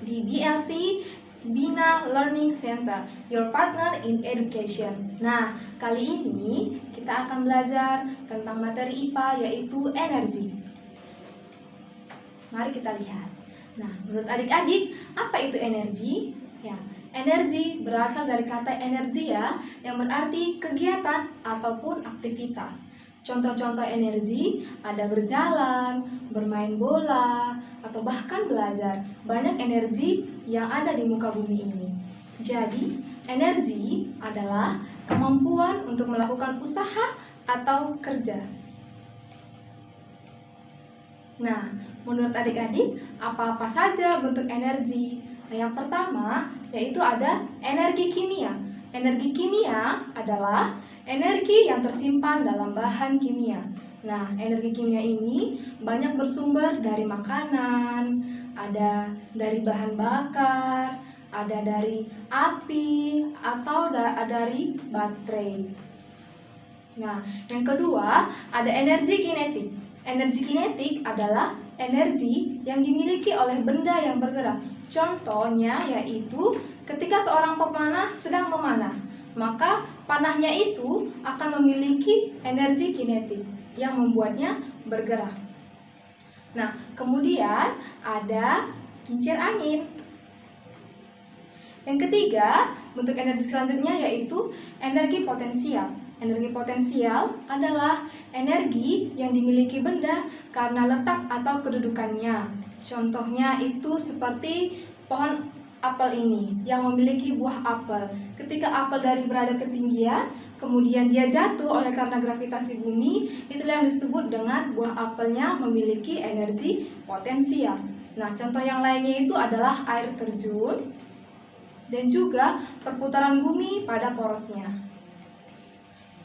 di BLC Bina Learning Center, your partner in education. Nah, kali ini kita akan belajar tentang materi IPA yaitu energi. Mari kita lihat. Nah, menurut adik-adik, apa itu energi? Ya, energi berasal dari kata energi yang berarti kegiatan ataupun aktivitas. Contoh-contoh energi ada berjalan, bermain bola, atau bahkan belajar. Banyak energi yang ada di muka bumi ini. Jadi, energi adalah kemampuan untuk melakukan usaha atau kerja. Nah, menurut adik-adik, apa-apa saja bentuk energi? Nah, yang pertama yaitu ada energi kimia. Energi kimia adalah energi yang tersimpan dalam bahan kimia. Nah, energi kimia ini banyak bersumber dari makanan, ada dari bahan bakar, ada dari api, atau dari baterai. Nah, yang kedua ada energi kinetik. Energi kinetik adalah energi yang dimiliki oleh benda yang bergerak. Contohnya yaitu ketika seorang pemanah sedang memanah, maka panahnya itu akan memiliki energi kinetik yang membuatnya bergerak. Nah, kemudian ada kincir angin. Yang ketiga, bentuk energi selanjutnya yaitu energi potensial. Energi potensial adalah energi yang dimiliki benda karena letak atau kedudukannya. Contohnya itu seperti pohon apel ini yang memiliki buah apel. Ketika apel dari berada ketinggian, kemudian dia jatuh oleh karena gravitasi bumi, itulah yang disebut dengan buah apelnya memiliki energi potensial. Nah, contoh yang lainnya itu adalah air terjun dan juga perputaran bumi pada porosnya.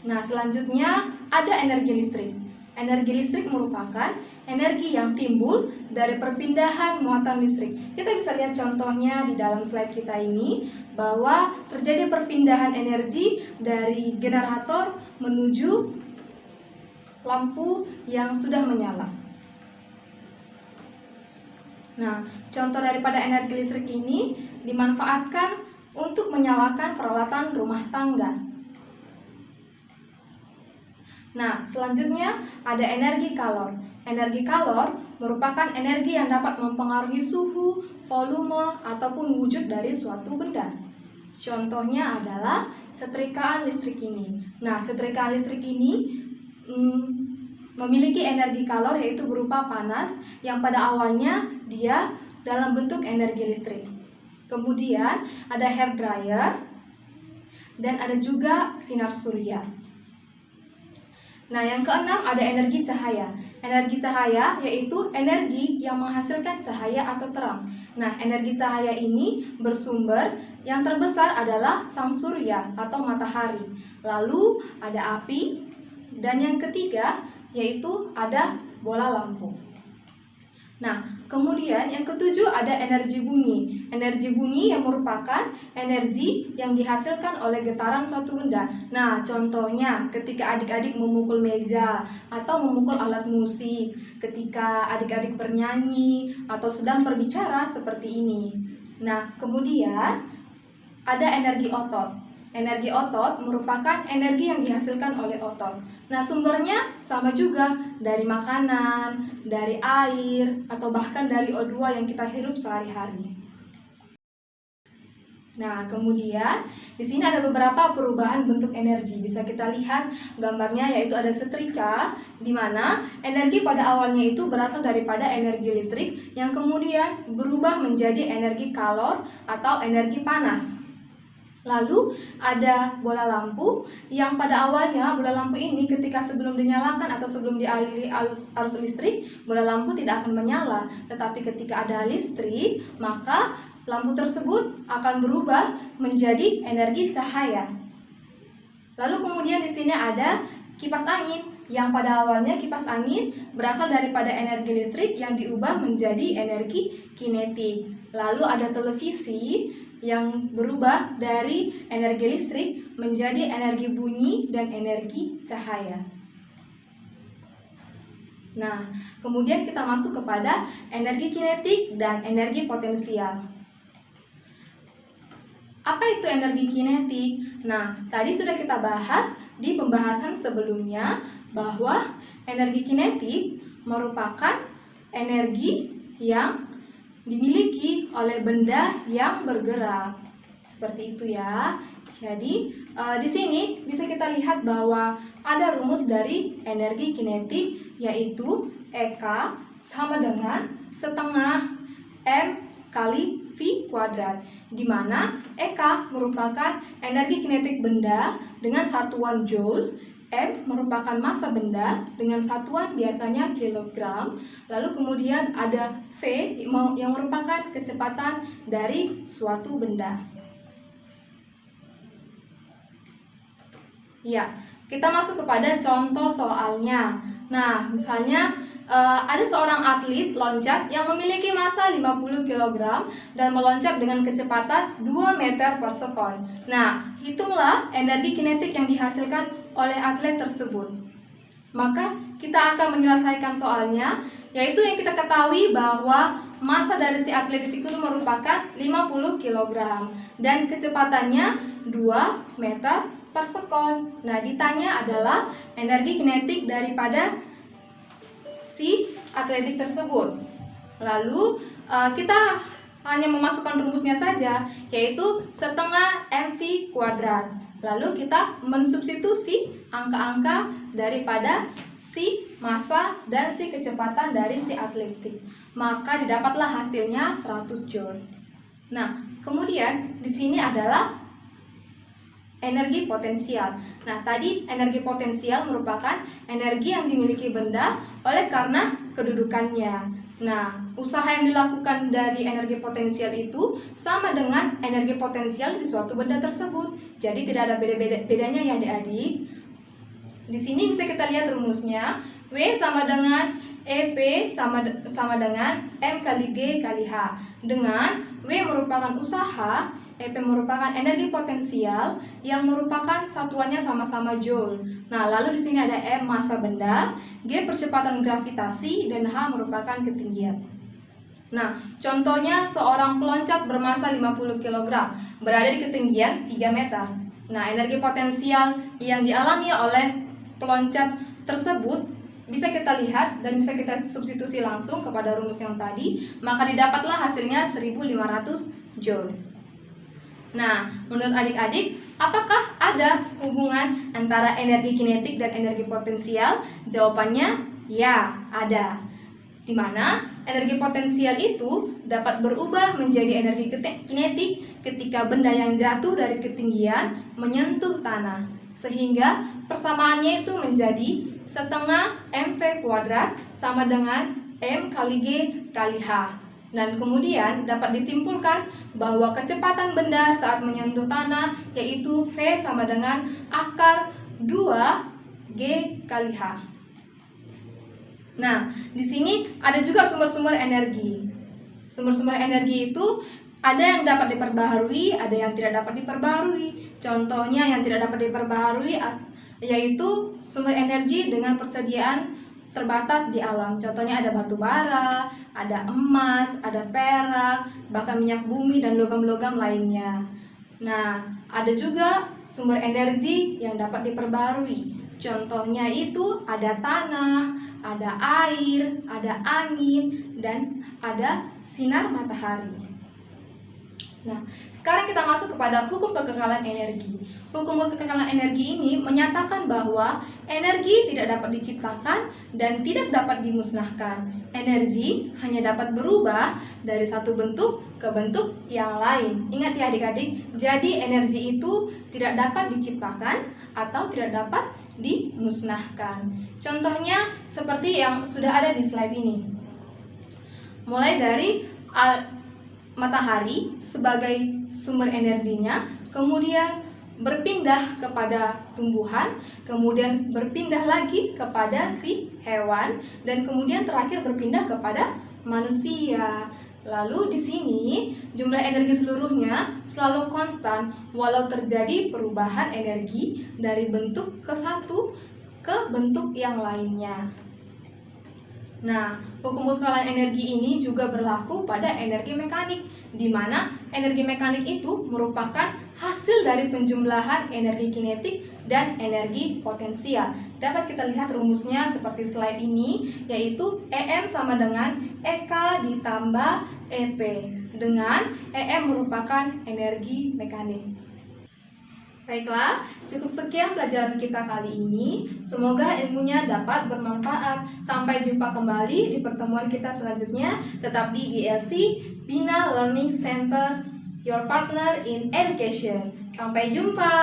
Nah, selanjutnya ada energi listrik. Energi listrik merupakan energi yang timbul dari perpindahan muatan listrik. Kita bisa lihat contohnya di dalam slide kita ini, bahwa terjadi perpindahan energi dari generator menuju lampu yang sudah menyala. Nah, contoh daripada energi listrik ini dimanfaatkan untuk menyalakan peralatan rumah tangga. Nah, selanjutnya ada energi kalor. Energi kalor merupakan energi yang dapat mempengaruhi suhu, volume, ataupun wujud dari suatu benda. Contohnya adalah setrikaan listrik ini. Nah, setrikaan listrik ini memiliki energi kalor yaitu berupa panas yang pada awalnya dia dalam bentuk energi listrik. Kemudian ada hair dryer dan ada juga sinar surya. Nah, yang keenam ada energi cahaya. Energi cahaya yaitu energi yang menghasilkan cahaya atau terang. Nah, energi cahaya ini bersumber yang terbesar adalah sang surya atau matahari. Lalu ada api dan yang ketiga yaitu ada bola lampu. Nah, kemudian yang ketujuh ada energi bunyi. Energi bunyi yang merupakan energi yang dihasilkan oleh getaran suatu benda. Nah, contohnya ketika adik-adik memukul meja atau memukul alat musik, ketika adik-adik bernyanyi atau sedang berbicara seperti ini. Nah, kemudian ada energi otot. Energi otot merupakan energi yang dihasilkan oleh otot. Nah, sumbernya sama juga dari makanan, dari air, atau bahkan dari O2 yang kita hirup sehari-hari. Nah, kemudian di sini ada beberapa perubahan bentuk energi. Bisa kita lihat gambarnya yaitu ada setrika, di mana energi pada awalnya itu berasal daripada energi listrik yang kemudian berubah menjadi energi kalor atau energi panas. Lalu ada bola lampu yang pada awalnya bola lampu ini ketika sebelum dinyalakan atau sebelum dialiri arus listrik, bola lampu tidak akan menyala. Tetapi ketika ada listrik, maka lampu tersebut akan berubah menjadi energi cahaya. Lalu kemudian di sini ada kipas angin yang pada awalnya kipas angin berasal daripada energi listrik yang diubah menjadi energi kinetik. Lalu ada televisi yang berubah dari energi listrik menjadi energi bunyi dan energi cahaya. Nah, kemudian kita masuk kepada energi kinetik dan energi potensial. Apa itu energi kinetik? Nah, tadi sudah kita bahas di pembahasan sebelumnya bahwa energi kinetik merupakan energi yang dimiliki oleh benda yang bergerak. Seperti itu ya. Jadi, di sini bisa kita lihat bahwa ada rumus dari energi kinetik, yaitu EK sama dengan setengah M kali V kuadrat, di mana EK merupakan energi kinetik benda dengan satuan Joule, M merupakan massa benda dengan satuan biasanya kilogram, lalu kemudian ada V yang merupakan kecepatan dari suatu benda. Ya, kita masuk kepada contoh soalnya. Nah, misalnya ada seorang atlet loncat yang memiliki massa 50 kg dan meloncat dengan kecepatan 2 meter per sekon. Nah, hitunglah energi kinetik yang dihasilkan oleh atlet tersebut. Maka kita akan menyelesaikan soalnya, yaitu yang kita ketahui bahwa massa dari si atlet itu merupakan 50 kg dan kecepatannya 2 meter per sekon. Nah, ditanya adalah energi kinetik daripada si atletik tersebut. Lalu kita hanya memasukkan rumusnya saja, yaitu setengah mv kuadrat. Lalu kita mensubstitusi angka-angka daripada si massa dan si kecepatan dari si atletik. Maka didapatlah hasilnya 100 joule. Nah, kemudian di sini adalah energi potensial. Nah, tadi energi potensial merupakan energi yang dimiliki benda oleh karena kedudukannya. Nah, usaha yang dilakukan dari energi potensial itu sama dengan energi potensial di suatu benda tersebut. Jadi tidak ada bedanya ya adik-adik. Di sini bisa kita lihat rumusnya. W sama dengan EP sama dengan M kali G kali H. Dengan W merupakan usaha, EP merupakan energi potensial yang merupakan satuannya sama-sama joule. Nah, lalu di sini ada M massa benda, G percepatan gravitasi, dan H merupakan ketinggian. Nah, contohnya seorang peloncat bermassa 50 kg berada di ketinggian 3 meter. Nah, energi potensial yang dialami oleh peloncat tersebut bisa kita lihat dan bisa kita substitusi langsung kepada rumus yang tadi, maka didapatlah hasilnya 1500 joule. Nah, menurut adik-adik, apakah ada hubungan antara energi kinetik dan energi potensial? Jawabannya ya, ada. Di mana energi potensial itu dapat berubah menjadi energi kinetik ketika benda yang jatuh dari ketinggian menyentuh tanah. Sehingga persamaannya itu menjadi setengah mv kuadrat sama dengan M kali G kali H. Dan kemudian dapat disimpulkan bahwa kecepatan benda saat menyentuh tanah yaitu V sama dengan akar 2 G kali H. Nah, di sini ada juga sumber-sumber energi. Sumber-sumber energi itu ada yang dapat diperbaharui, ada yang tidak dapat diperbaharui. Contohnya yang tidak dapat diperbaharui yaitu sumber energi dengan persediaan terbatas di alam. Contohnya ada batu bara, ada emas, ada perak, bahkan minyak bumi dan logam-logam lainnya. Nah, ada juga sumber energi yang dapat diperbarui. Contohnya itu ada tanah, ada air, ada angin, dan ada sinar matahari. Nah, sekarang kita masuk kepada hukum kekekalan energi. Hukum kekekalan energi ini menyatakan bahwa energi tidak dapat diciptakan dan tidak dapat dimusnahkan. Energi hanya dapat berubah dari satu bentuk ke bentuk yang lain. Ingat ya adik-adik, jadi energi itu tidak dapat diciptakan atau tidak dapat dimusnahkan. Contohnya seperti yang sudah ada di slide ini. Mulai dari matahari sebagai sumber energinya, kemudian berpindah kepada tumbuhan, kemudian berpindah lagi kepada si hewan, dan kemudian terakhir berpindah kepada manusia. Lalu di sini jumlah energi seluruhnya selalu konstan walau terjadi perubahan energi dari bentuk ke satu ke bentuk yang lainnya. Nah, hukum kekalahan energi ini juga berlaku pada energi mekanik, di mana energi mekanik itu merupakan hasil dari penjumlahan energi kinetik dan energi potensial. Dapat kita lihat rumusnya seperti slide ini, yaitu EM sama dengan EK ditambah EP, dengan EM merupakan energi mekanik. Baiklah, cukup sekian pelajaran kita kali ini. Semoga ilmunya dapat bermanfaat. Sampai jumpa kembali di pertemuan kita selanjutnya. Tetap di BLC, Bina Learning Center, your partner in education. Sampai jumpa.